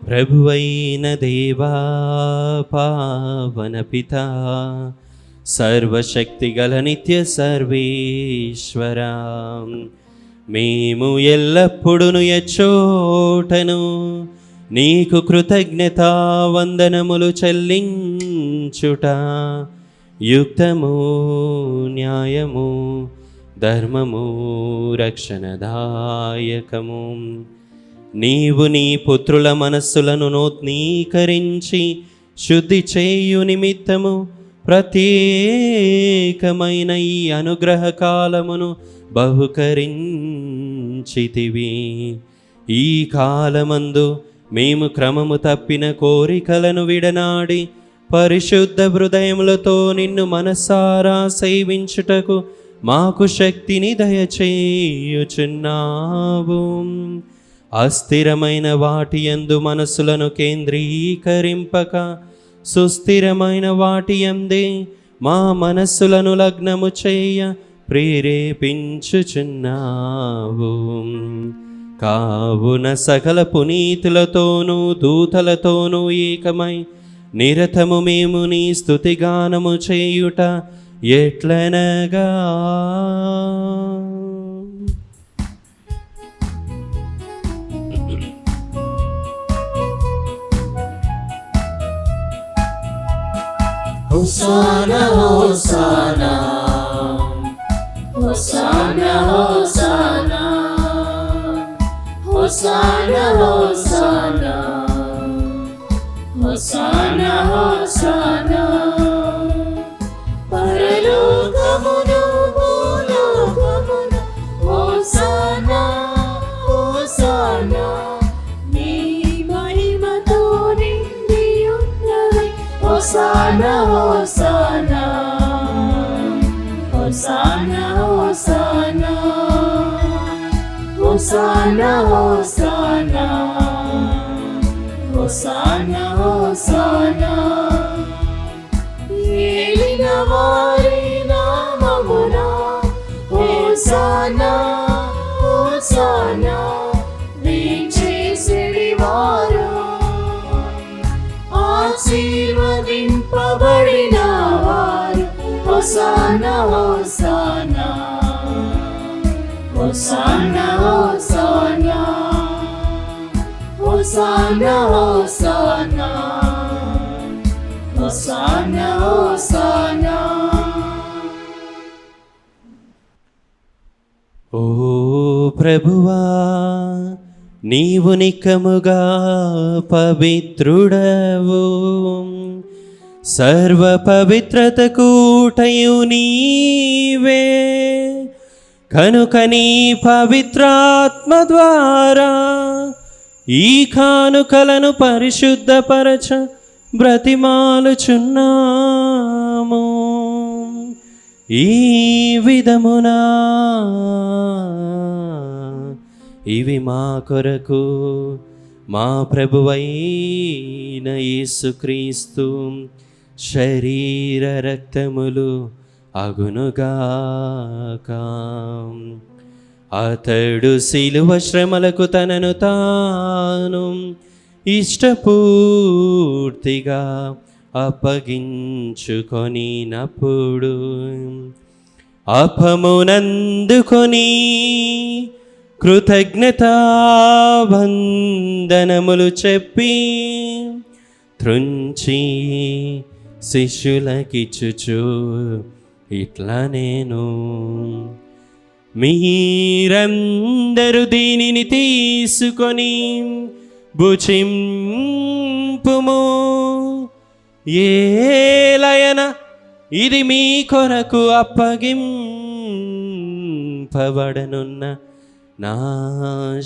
ప్రభువైన దేవా, పావన పితా, సర్వశక్తి గల నిత్య సర్వేశ్వరా, మేము ఎల్లప్పుడూ ఎచ్చోటను నీకు కృతజ్ఞతా వందనములు చెల్లించుట యుక్తము, న్యాయము, ధర్మము, రక్షణదాయకము. నీవు నీ పుత్రుల మనస్సులను నూతనీకరించి శుద్ధి చేయు నిమిత్తము ప్రత్యేకమైన ఈ అనుగ్రహ కాలమును బహుకరించితివి. ఈ కాలమందు మేము క్రమము తప్పిన కోరికలను విడనాడి పరిశుద్ధ హృదయములతో నిన్ను మనసారా సేవించుటకు మాకు శక్తిని దయచేయుచున్నావు. అస్థిరమైన వాటి యందు మనసులను కేంద్రీకరింపక సుస్థిరమైన వాటి యందే మా మనస్సులను లగ్నము చేయ ప్రేరేపించుచున్నావు. కావున సకల పునీతులతోనూ దూతలతోనూ ఏకమై నిరతము మేము నీ స్తుతిగానము చేయుట ఎట్లనగా Hosanna, Hosanna, Hosanna, Hosanna, Hosanna, Hosanna, Hosanna, Hosanna. Paralokamuno, bholokamuno, Hosanna, Hosanna. Nee mahimato nindi unnadi. Hosanna, Hosanna, Hosanna, Hosanna, Hosanna, Hosanna, Hosanna, Hosanna. Yelina vari namamuna, Hosanna, Hosanna, vinchesedi varu. ఆశీర్వదింపబడిన వారు hosanna hosanna hosanna hosanna hosanna hosanna hosanna hosanna. ఓ ప్రభువా, నీవు నికముగా పవిత్రుడవు, సర్వ పవిత్రతకు ఊటయు నీవే. కనుక నీ పవిత్రాత్మ ద్వారా ఈ కానుకలను పరిశుద్ధపరచ బ్రతిమాలుచున్నాము. ఈ విధమునా ఇవి మా కొరకు మా ప్రభువైన యేసుక్రీస్తు శరీర రక్తములు అగునుగాక. అతడు శిలువ శ్రమలకు తనను తాను ఇష్టపూర్తిగా అప్పగించుకొనినప్పుడు అపమునందుకొని కృతజ్ఞతావందనములు చెప్పి త్రుంచి శిష్యులకిచ్చుచు ఇట్లా నేను, మీరందరూ దీనిని తీసుకొని భుజింపుము. ఏలయన ఇది మీ కొరకు అప్పగింపబడనున్న నా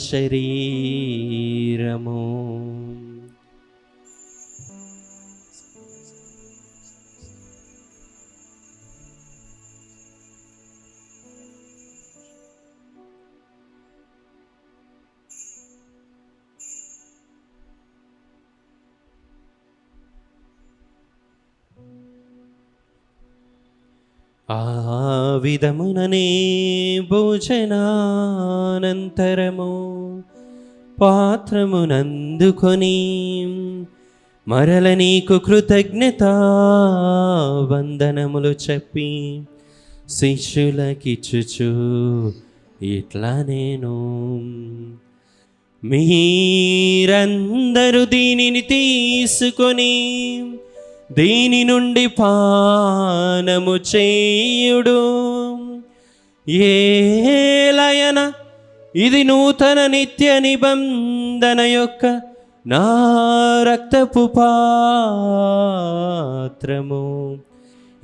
శరీరము. ఆ విధముననే భోజనానంతరము పాత్రమునందుకొని మరల నీకు కృతజ్ఞతా వందనములు చెప్పి శిష్యులకిచ్చుచు ఇట్లా నేను, మీరందరూ దీనిని తీసుకొని దీని నుండి పానము చేయుడు. ఏలయన ఇది నూతన నిత్య నిబంధన యొక్క నా రక్తపు పాత్రము.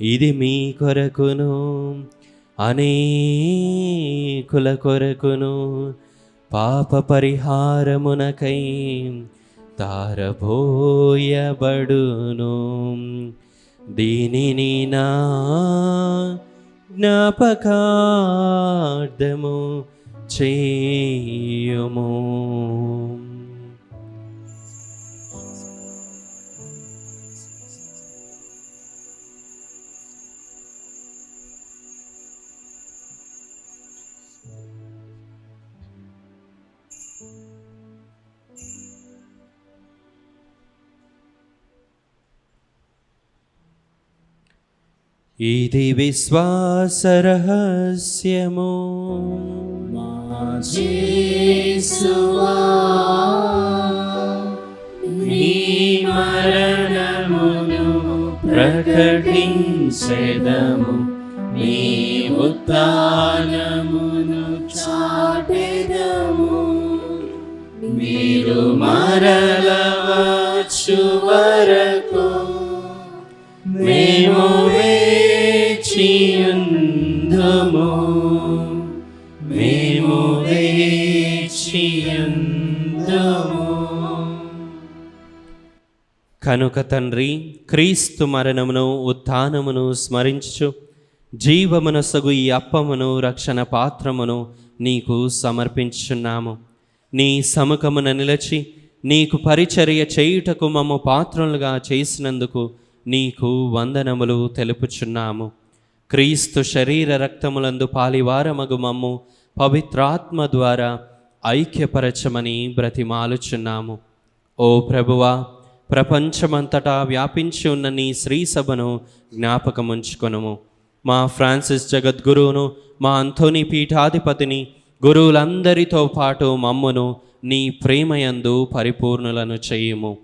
ఇది మీ కొరకును అనేకుల కొరకును పాప పరిహారమునకై తారబోయబడును. దీనిని నా జ్ఞాపకార్థము చేయుము. ఇది విశ్వాస రహస్యము. యేసువా నీ మరణమును ప్రకటించెదము, నీ ఉత్థానమును చాటెదము. మీరు మరల వచ్చు వరకు మేము వేచియుందుము, మేము వేచియుందుము. కనుక తండ్రి, క్రీస్తు మరణమును ఉత్థానమును స్మరించుచు జీవమునసగు ఈ అప్పమును రక్షణ పాత్రమును నీకు సమర్పించుచున్నాము. నీ సముఖమున నిలచి నీకు పరిచర్య చేయుటకు మమ్ము పాత్రులుగా చేసినందుకు నీకు వందనములు తెలుపుచున్నాము. క్రీస్తు శరీర రక్తములందు పాలివారమగు మమ్ము పవిత్రాత్మ ద్వారా ఐక్యపరచమని బ్రతిమాలుచున్నాము. ఓ ప్రభువా, ప్రపంచమంతటా వ్యాపించి ఉన్న నీ శ్రీసభను జ్ఞాపకముంచుకొనుము. మా ఫ్రాన్సిస్ జగద్గురువును, మా అంథోనీ పీఠాధిపతిని, గురువులందరితో పాటు మమ్మును నీ ప్రేమయందు పరిపూర్ణులను చేయుము.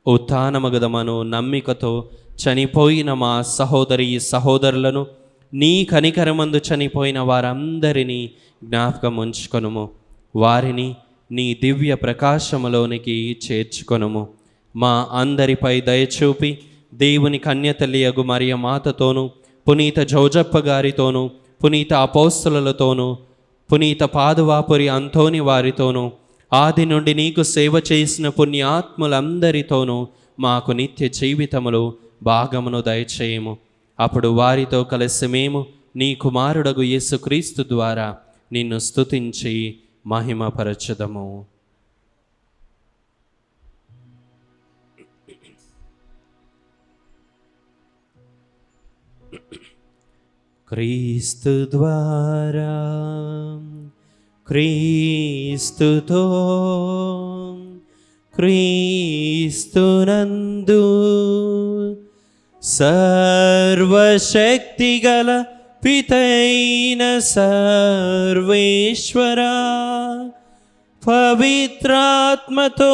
ఉత్థానమగదమను నమ్మికతో చనిపోయిన మా సహోదరి సహోదరులను, నీ కనికరమందు చనిపోయిన వారందరినీ జ్ఞాపకముంచుకొనుము. వారిని నీ దివ్య ప్రకాశములోనికి చేర్చుకొనుము. మా అందరిపై దయచూపి దేవుని కన్యతల్లియగు మరియ మాతతోనూ, పునీత జోజప్ప గారితోనూ, పునీత అపోస్తలులతోనూ, పునీత పాదువాపురి అంతోని వారితోనూ, ఆది నుండి నీకు సేవ చేసిన పుణ్యాత్ములందరితోనూ మాకు నిత్య జీవితములు భాగమును దయచేయము. అప్పుడు వారితో కలిసి మేము నీ కుమారుడగు యేసుక్రీస్తు ద్వారా నిన్ను స్తుతించి మహిమపరచుదము. క్రీస్తు ద్వారా, క్రీస్తుతో, క్రీస్తునందు సర్వశక్తిగల పితైన సర్వేశ్వరా, పవిత్రాత్మతో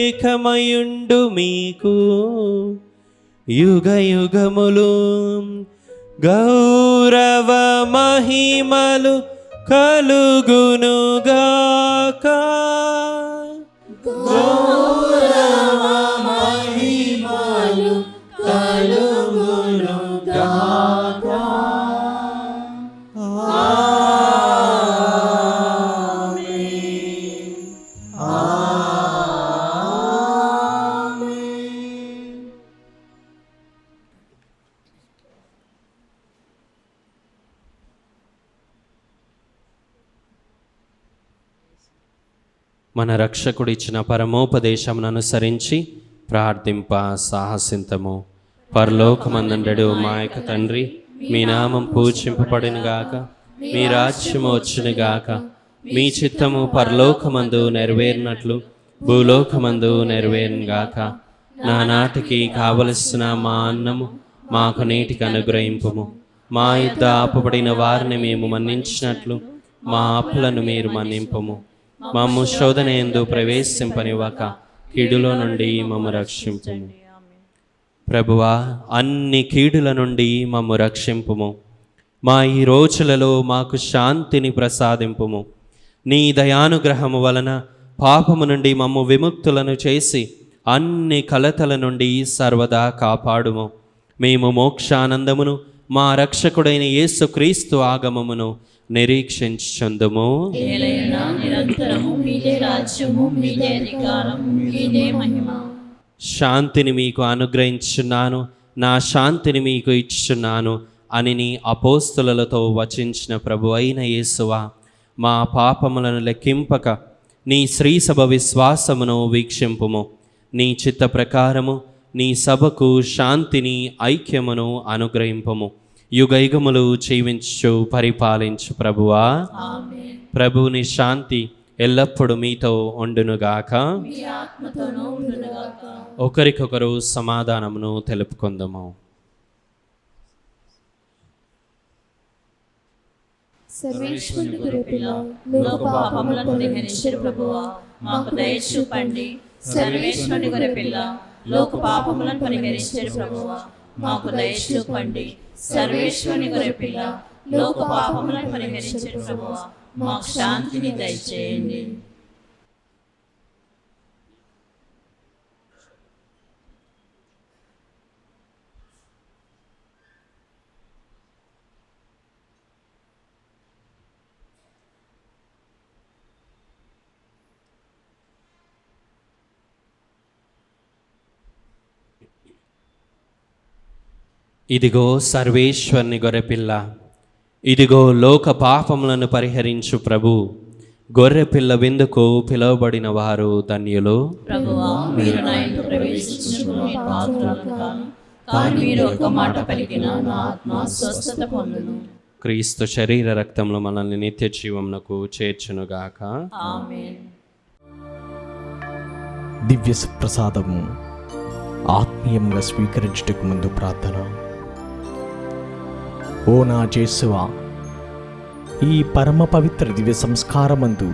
ఏకమయుండు మీకు యుగ యుగములు గౌరవ మహిమలు కలుగునుగాక. గౌరవ మహిమలు కలుగునుగాక. ఆమేన్. ఆమేన్. మన రక్షకుడిచ్చిన పరమోపదేశమును అనుసరించి ప్రార్థింప సాహసింతము. పరలోకమందుండెడు మా యొక్క తండ్రి, మీ నామం పూజింపబడునుగాక, మీ రాజ్యము వచ్చునుగాక, మీ చిత్తము పరలోకమందు నెరవేరినట్లు భూలోకమందు నెరవేరునుగాక. నానాటికి కావలసిన మా అన్నము మాకు నేటికి అనుగ్రహింపుము. మా యుద్ధ ఆపబడిన వారిని మేము మన్నించినట్లు మా అప్పులను మీరు మన్నింపుము. మమ్ము శోధన యందు ప్రవేశింపనివ్వక కీడులో నుండి మమ్ము రక్షింపుము. ప్రభువా, అన్ని కీడుల నుండి మమ్ము రక్షింపుము. మా ఈ రోజులలో మాకు శాంతిని ప్రసాదింపుము. నీ దయానుగ్రహము వలన పాపము నుండి మమ్ము విముక్తులను చేసి అన్ని కలతల నుండి సర్వదా కాపాడుము. మేము మోక్షానందమును మా రక్షకుడైన యేసుక్రీస్తు ఆగమమును నిరీక్షించుచుందుము. ఏలైనా నిరంతరము మీదే రాజ్యము, మీదే అధికారం, మీదే మహిమ. శాంతిని మీకు అనుగ్రహించున్నాను, నా శాంతిని మీకు ఇచ్చుచున్నాను అని నీ అపోస్తులతో వచించిన ప్రభు అయిన యేసువా, మా పాపములను లెక్కింపక నీ శ్రీసభ విశ్వాసమును వీక్షింపుము. నీ చిత్త ప్రకారము నీ సభకు శాంతిని, ఐక్యమును అనుగ్రహింపము. యుగయుగములు జీవించు పరిపాలించు ప్రభువా. ప్రభువుని శాంతి ఎల్లప్పుడూ మీతో ఉండునుగాక. ఒకరికొకరు సమాధానమును తెలుపుకుందాము. సర్వేశ్వరుని గొర్రెపిల్ల, లోక పాపములను పరిహరించు ప్రభువా, మాకు దయ చూపండి. సర్వేశ్వరుని గొర్రెపిల్ల, లోక పాపములను పరిహరించు ప్రభువా, మాకు దయ చూపండి. సర్వేశ్వరుని గొర్రెపిల్ల, లోక పాపములను పరిహరించు ప్రభువా, మాకు శాంతిని దయచేయండి. ఇదిగో సర్వేశ్వరుని గొర్రెపిల్ల, ఇదిగో లోక పాపములను పరిహరించు ప్రభు. గొర్రెపిల్ల విందుకు పిలువబడిన వారు ధన్యులు. ప్రభువా, మీరు నా ఇంట ప్రవేశించుటకు నేను పాత్రుడను కాను, కానీ మీరు ఒక్క మాట పలికినా నా ఆత్మ స్వస్థత పొందును. క్రీస్తు శరీర రక్తములు మనల్ని నిత్య జీవమునకు చేర్చునుగాక. ఆమేన్. దివ్య ప్రసాదము ఆత్మీయంగా స్వీకరించుటకు ముందు ప్రార్థన. ఓ నా యేసువా, ఈ పరమ పవిత్ర దివ్య సంస్కారమందు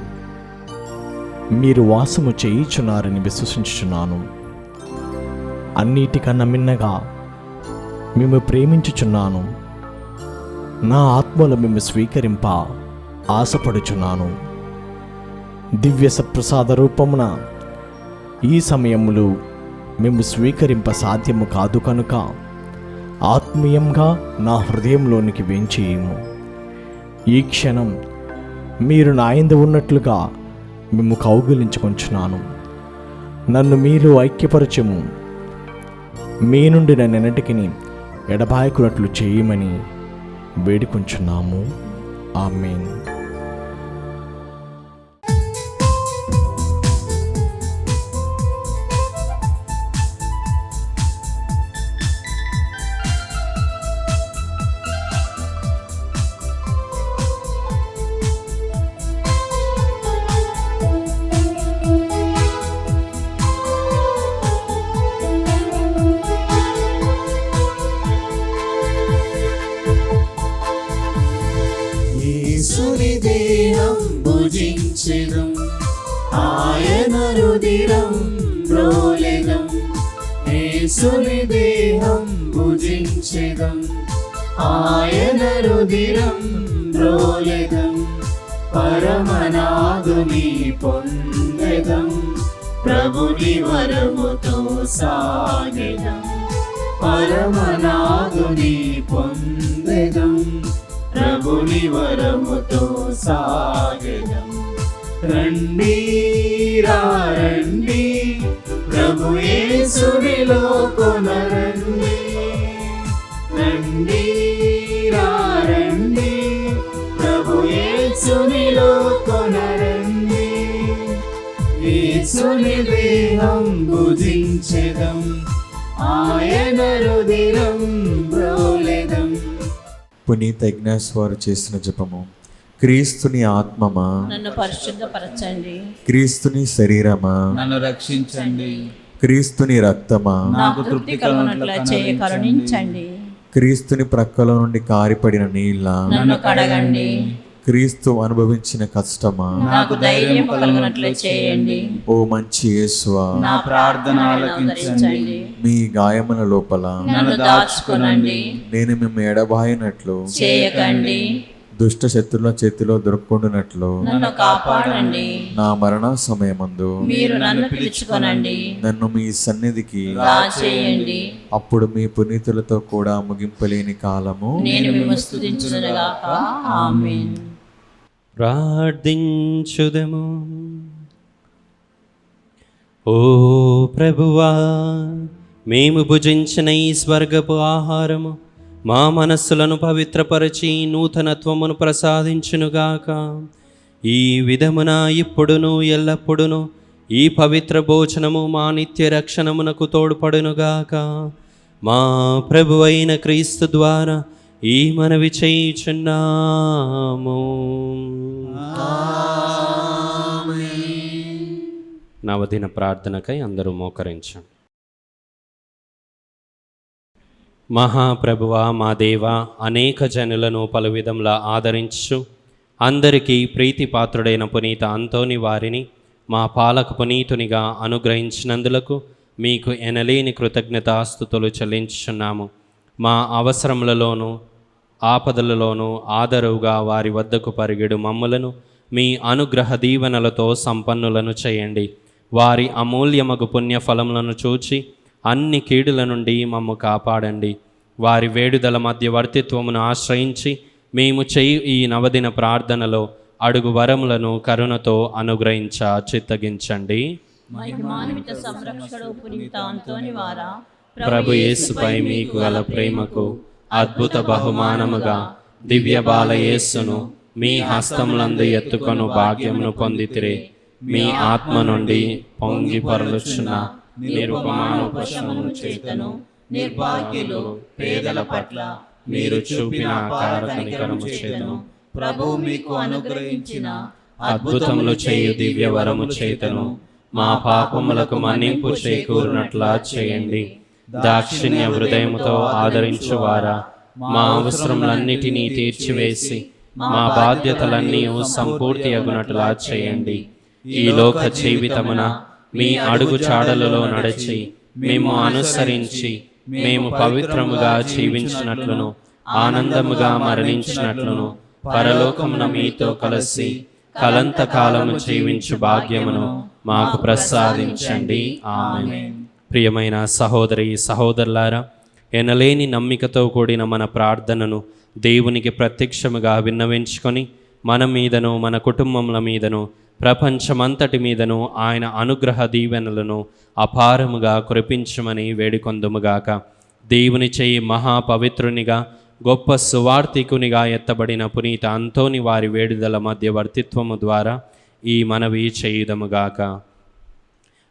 మీరు వాసము చేయుచున్నారని విశ్వసించుచున్నాను. అన్నిటికన్నా మిన్నగా మేము ప్రేమించుచున్నాను. నా ఆత్మలో మేము స్వీకరింప ఆశపడుచున్నాను. దివ్య సప్రసాద రూపమున ఈ సమయములో మేము స్వీకరింప సాధ్యము కాదు కనుక ఆత్మీయంగా నా హృదయంలోనికి వేంచేయము. ఈ క్షణం మీరు నా యందు ఉన్నట్లుగా మేము కౌగిలించుకొంచున్నాను. నన్ను మీలో ఐక్యపరచము. మీ నుండి నన్నెన్నటికి ఎడబాయకున్నట్లు చేయమని వేడుకొంచున్నాము. ఆమేన్. యేసుని దేహం భుజించెదం, ఆయన రుధిరం రోలెదం. యేసుని దేహం భుజించెదం, ఆయన రుధిరం రోలెదం. పరమనాదుని పొందెదం, ప్రభుని వరముతో సాగెదం. పరమనాదుని పొందెదం, ప్రభుని వరముతో సాగెదం. రండి రండి, ప్రభు యేసునిలో కొనరండి. రండి రండి, ప్రభు యేసునిలో కొనరండి. యేసుని దేహం భుజించెదం, ఆయన రుధిరం రోలెదం. పునీత ఇగ్నాస్ వారు చేసిన జపము. క్రీస్తుని ఆత్మమా, నన్ను పరిశుద్ధపరచండి. క్రీస్తుని శరీరమా, నన్ను రక్షించండి. క్రీస్తుని రక్తమా, నాకు తృప్తి కలుగునట్లుగా చేయ కరుణించండి. క్రీస్తుని ప్రక్కలో నుండి కారిపడిన నీళ్ళ, నన్ను కడగండి. క్రీస్తు అనుభవించిన కష్టమా, నాకు ధైర్యం కలుగునట్లు చేయండి. ఓ మంచి యేసువా, నా ప్రార్థన ఆలకించండి. మీ గాయముల లోపల నన్ను దాచుకునండి. నేను మేము ఎడబాయినట్లు, చేయకండి. దుష్ట శత్రుల చేతిలో దొరుకుండునట్లు నన్ను కాపాడండి. నా మరణ సమయమందు మీరు నన్ను పిలుచుకొనండి. నన్ను మీ సన్నిధికి దాచేయండి. అప్పుడు మీ పునీతులతో కూడా ముగింపలేని కాలము నేను మిమ్ము స్తుతించునుగాక. ఆమేన్. ప్రార్థించుదము. ఓ ప్రభువా, మేము భుజించిన ఈ స్వర్గపు ఆహారము మా మనస్సులను పవిత్రపరచి నూతనత్వమును ప్రసాదించునుగాక. ఈ విధమున ఇప్పుడును ఎల్లప్పుడును ఈ పవిత్ర భోజనము మా నిత్య రక్షణమునకు తోడ్పడునుగాక. మా ప్రభువైన క్రీస్తు ద్వారా ఈ మనవి చేయుచున్నాము. నవదిన ప్రార్థనకై అందరూ మోకరించండి. మహాప్రభువా, మా దేవ, అనేక జనులను పలు విధంలా ఆదరించు అందరికీ ప్రీతిపాత్రుడైన పునీత అంతోని వారిని మా పాలక పునీతునిగా అనుగ్రహించినందులకు మీకు ఎనలేని కృతజ్ఞతాస్తుతులు చెల్లించుచున్నాము. మా అవసరములలోనూ ఆపదలలోనూ ఆదరువుగా వారి వద్దకు పరిగెడు మమ్ములను మీ అనుగ్రహ దీవెనలతో సంపన్నులను చేయండి. వారి అమూల్యమగు పుణ్యఫలములను చూచి అన్ని కీడుల నుండి మమ్ము కాపాడండి. వారి వేడుదల మధ్యవర్తిత్వమును ఆశ్రయించి మేము చేయు ఈ నవదిన ప్రార్థనలో అడుగు వరములను కరుణతో అనుగ్రహించ చిత్తగించండి. మహిమాన్విత సంరక్షకుడు పునీత అంతోని వారా, ప్రభు యేసుపై మీకు గల ప్రేమకు అద్భుత బహుమానముగా దివ్య బాల యేసును మీ హస్తములందు ఎత్తుకొను భాగ్యమును పొందితిరే. మీ ఆత్మ నుండి పొంగి పొరలుచున్న నిరుపమానోపశమము చేతను నిర్భాగ్యులు పేదల పట్ల మీరు చూపిన అకార కనికరము చేతను ప్రభు మీకు అనుగ్రహించిన అద్భుతములు చేయు దివ్య వరము చేతను మా పాపములకు మన్నింపు చేకూరినట్లా చేయండి. దాక్షిణ్య హృదయముతో ఆదరించువారా, మా అవసరములన్నిటినీ తీర్చివేసి మా బాధ్యతలన్నీ సంపూర్తి అగునట్లా చేయండి. ఈ లోక జీవితమున మీ అడుగు చాడలలో నడిచి మేము అనుసరించి మేము పవిత్రముగా జీవించినట్లును ఆనందముగా మరణించినట్లును పరలోకమున మీతో కలిసి కలంతకాలము జీవించు భాగ్యమును మాకు ప్రసాదించండి. ఆమేన్. ప్రియమైన సహోదరి సహోదరులారా, ఎనలేని నమ్మికతో కూడిన మన ప్రార్థనను దేవునికి ప్రత్యక్షముగా విన్నవించుకొని మన మీదను మన కుటుంబముల మీదను ప్రపంచమంతటి మీదను ఆయన అనుగ్రహ దీవెనలను అపారముగా కురిపించమని వేడుకొందుముగాక. దేవుని చేయి మహాపవిత్రునిగా గొప్ప సువార్థికునిగా ఎత్తబడిన పునీత అంతోని వారి వేడుదల మధ్యవర్తిత్వము ద్వారా ఈ మనవి చేయుదముగాక.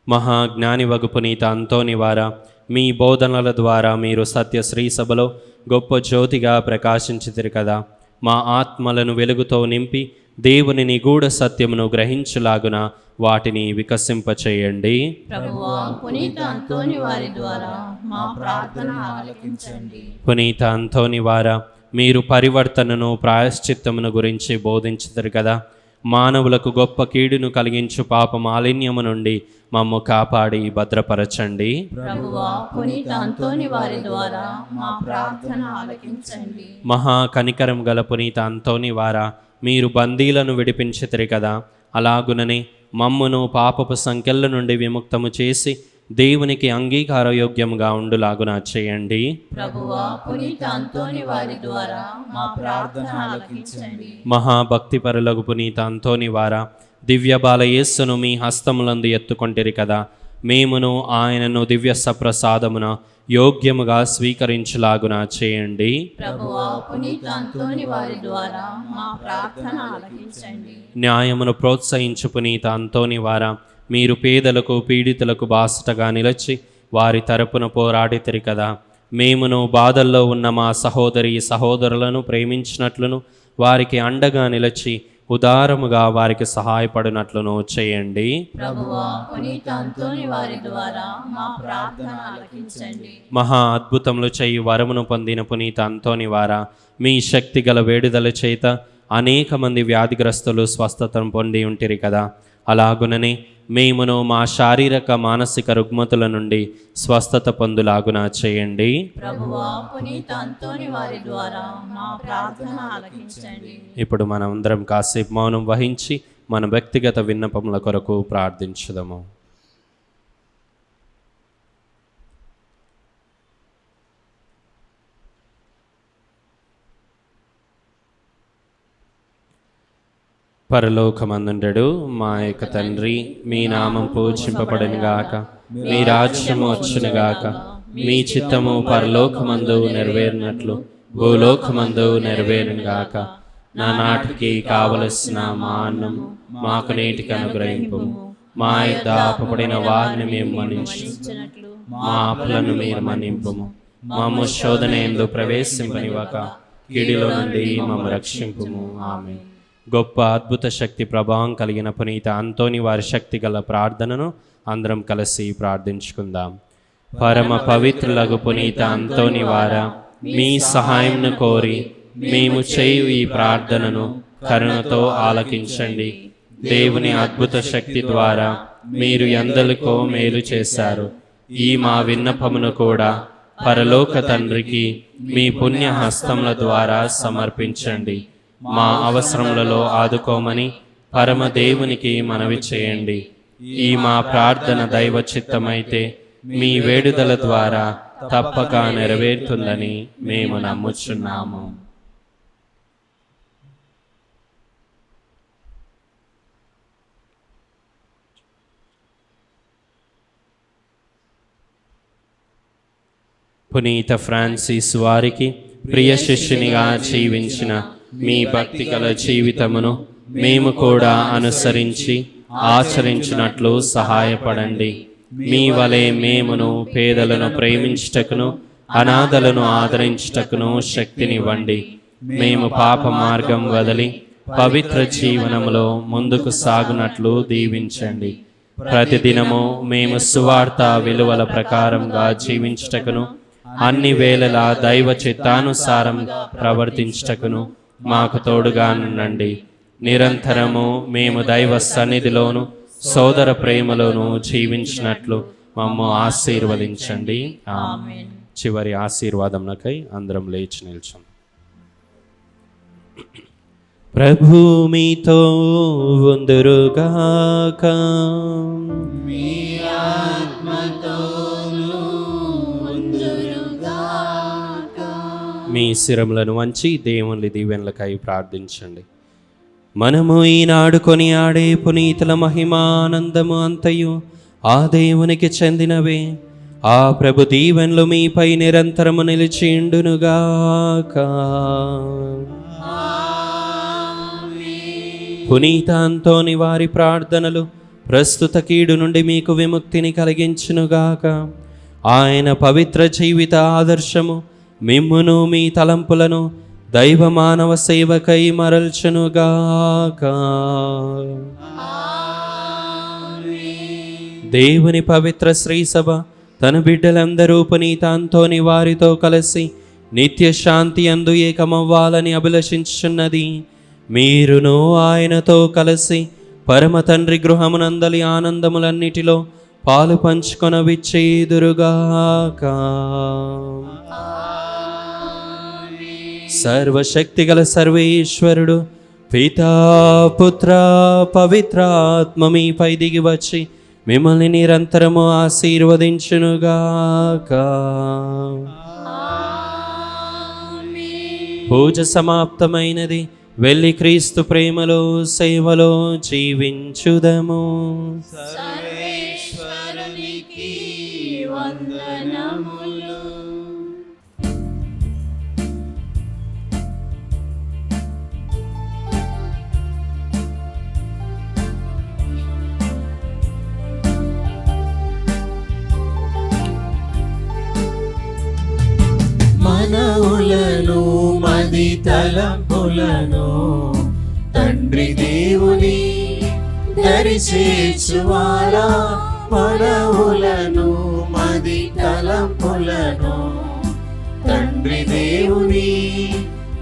మహాజ్ఞాని వగు పునీత అంతోని వారా, మీ బోధనల ద్వారా మీరు సత్య శ్రీ సభలో గొప్ప జ్యోతిగా ప్రకాశించితిరి కదా. మా ఆత్మలను వెలుగుతో నింపి దేవుని నిగూఢ సత్యమును గ్రహించులాగున వాటిని వికసింపచేయండి. ప్రభువా, పునీత అంతోని వారి ద్వారా మా ప్రార్థన ఆలకించండి. పునీత అంతోని వారా, మీరు పరివర్తనను ప్రాయశ్చిత్తమును గురించి బోధించుతారు కదా. మానవులకు గొప్ప కీడును కలిగించు పాప మాలిన్యము నుండి మమ్ము కాపాడి భద్రపరచండి. ప్రభువా, పునీత అంతోని వారి ద్వారా మా ప్రార్థన ఆలకించండి. మహా కనికరం గల పునీత అంతోని వారా, మీరు బందీలను విడిపించితిరి కదా. అలాగుననే మమ్మును పాపపు సంకెళ్ళ నుండి విముక్తము చేసి దేవునికి అంగీకారయోగ్యముగా ఉండులాగున చేయండి. ప్రభువా, పునీత అంతోని వారి ద్వారా మా ప్రార్థన ఆలకించండి. మహాభక్తిపరులకు పునీత అంతోని వారా, దివ్య బాల యేస్సును మీ హస్తములందు ఎత్తుకొంటిరి కదా. మేమును ఆయనను దివ్య సప్రసాదమున యోగ్యముగా స్వీకరించులాగున చేయండి. ప్రభువా, పునీత అంతోని వారి ద్వారా మా ప్రార్థన ఆలకించండి. న్యాయమును ప్రోత్సహించు పునీత అంతోని వారా, మీరు పేదలకు పీడితులకు బాసటగా నిలిచి వారి తరపున పోరాడితిరి కదా. మేమును బాధల్లో ఉన్న మా సహోదరి సహోదరులను ప్రేమించినట్లును వారికి అండగా నిలిచి ఉదారముగా వారికి సహాయపడినట్లును చేయండి. ప్రభువా, పునీత అంతోని వారి ద్వారా మా ప్రార్థన ఆలకించండి. మహా అద్భుతములు చేయి వరమును పొందిన పునీత అంతోని వారా, మీ శక్తి గల వేడుదల చేత అనేక మంది వ్యాధిగ్రస్తులు స్వస్థతను పొంది ఉంటిరి కదా. అలాగుననే మేమును మా శారీరక మానసిక రుగ్మతుల నుండి స్వస్థత పొందులాగున చేయండి. ప్రభువా, పునీత అంతోని వారి ద్వారా మా ప్రార్థన ఆలకించండి. ఇప్పుడు మనం అందరం కాసేపు మౌనం వహించి మన వ్యక్తిగత విన్నపముల కొరకు ప్రార్థించుదాము. పరలోకమందుండెడు మా యొక్క తండ్రి, మీ నామం పూజింపబడును గాక, మీ రాజ్యము వచ్చును గాక, మీ చిత్తము పరలోకమందు నెరవేరినట్లు భూలోకమందు నెరవేరును గాక. నా నాటికి కావలసిన మా అన్నం మాకు నేటికి అనుగ్రహింపు. మా యొక్క అపపడిన వారిని మేము మన్నించు, మా అప్పులను మీరు మన్నింపుము. మాము శోధన యందు ప్రవేశింపనివ్వక కీడిలో నుండి మమ్మ రక్షింపుము. ఆమేన్. గొప్ప అద్భుత శక్తి ప్రభావం కలిగిన పునీత అంతోని వారి శక్తి గల ప్రార్థనను అందరం కలిసి ప్రార్థించుకుందాం. పరమ పవిత్రులకు పునీత అంతోని వారా, మీ సహాయంను కోరి మేము చేయు ఈ ప్రార్థనను కరుణతో ఆలకించండి. దేవుని అద్భుత శక్తి ద్వారా మీరు ఎందరికో మేలు చేశారు. ఈ మా విన్నపమును కూడా పరలోక తండ్రికి మీ పుణ్య హస్తముల ద్వారా సమర్పించండి. మా అవసరములలో ఆదుకోమని పరమ దేవునికి మనవి చేయండి. ఈ మా ప్రార్థన దైవ చిత్తమైతే మీ వేడుదల ద్వారా తప్పక నెరవేరుతుందని మేము నమ్ముచున్నాము. పునీత ఫ్రాన్సిస్ వారికి ప్రియ శిష్యునిగా జీవించిన మీ భక్తి గల జీవితమును మేము కూడా అనుసరించి ఆచరించినట్లు సహాయపడండి. మీ వలె మేమును పేదలను ప్రేమించుటకును అనాథలను ఆదరించుటకును శక్తినివ్వండి. మేము పాప మార్గం వదిలి పవిత్ర జీవనములో ముందుకు సాగునట్లు దీవించండి. ప్రతిదినము మేము సువార్త విలువల ప్రకారంగా జీవించుటకును అన్ని వేళలా దైవ చిత్తానుసారంగా ప్రవర్తించుటకును మాకు తోడుగా నుండండి. నిరంతరము మేము దైవ సన్నిధిలోను సోదర ప్రేమలోను జీవించినట్లు మమ్ము ఆశీర్వదించండి. ఆమేన్. చివరి ఆశీర్వాదమునకై అందరం లేచి నిల్చుం. ప్రభు మీతో ఉందురుగాక. మీ ఆత్మతోను ఉందురుగాక. మీ శిరములను వంచి దేవుని దీవెనలకై ప్రార్థించండి. మనము ఈనాడు కొనియాడే పునీతుల మహిమానందము అంతయు ఆ దేవునికి చెందినవే. ఆ ప్రభు దీవెనలు మీపై నిరంతరము నిలిచిండునుగాక. పునీత అంతోని వారి ప్రార్థనలు ప్రస్తుత కీడు నుండి మీకు విముక్తిని కలిగించునుగాక. ఆయన పవిత్ర జీవిత ఆదర్శము మిమ్మును మీ తలంపులను దైవ మానవ సేవకై మరల్చునుగాక. దేవుని పవిత్ర శ్రీసభ తన బిడ్డలందరూ పునీత అంతోని వారితో కలిసి నిత్య శాంతి అందు ఏకమవ్వాలని అభిలషించున్నది. మీరును ఆయనతో కలిసి పరమ తండ్రి గృహమునందలి ఆనందములన్నిటిలో పాలు పంచుకొనవిచ్చేదురుగాక. సర్వశక్తిగల సర్వేశ్వరుడు పితా పుత్ర పవిత్రాత్మ మీపై దిగి వచ్చి మిమ్మల్ని నిరంతరము ఆశీర్వదించునుగాక. పూజ సమాప్తమైనది. వెళ్ళి క్రీస్తు ప్రేమలో సేవలో జీవించుదము. సర్వేశ్వరునికి వందనములు. మనవులను మది తలంపులను తండ్రి దేవుని దరిచేర్చువారా. మనవులను మది తలంపులను తండ్రి దేవుని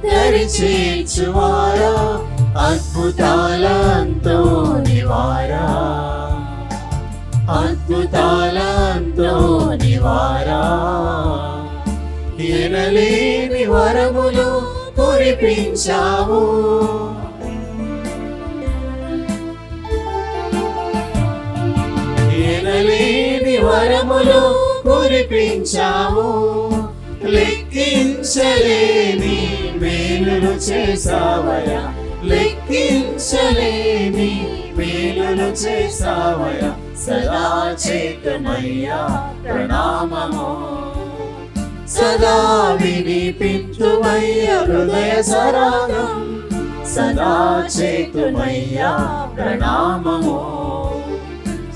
దరిచేర్చువారా. అద్భుతాలంతో నివారా, అద్భుతాలంతో నివారా. ఎనలేని వరములు కురిపించావు, ఎనలేని వరములు కురిపించావు. లెక్కించలేని మేలులు చేసావయా, లెక్కించలేని మేలులు చేసావయ్యా, సదా చేతుమయ్యా ప్రణామము. సదా వినిపించుమయ్యా హృదయ సరాగం, సదా చేతుమయ్యా ప్రణామము.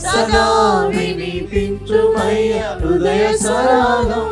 సదా వినిపించుమయ్యా హృదయ సరాగం,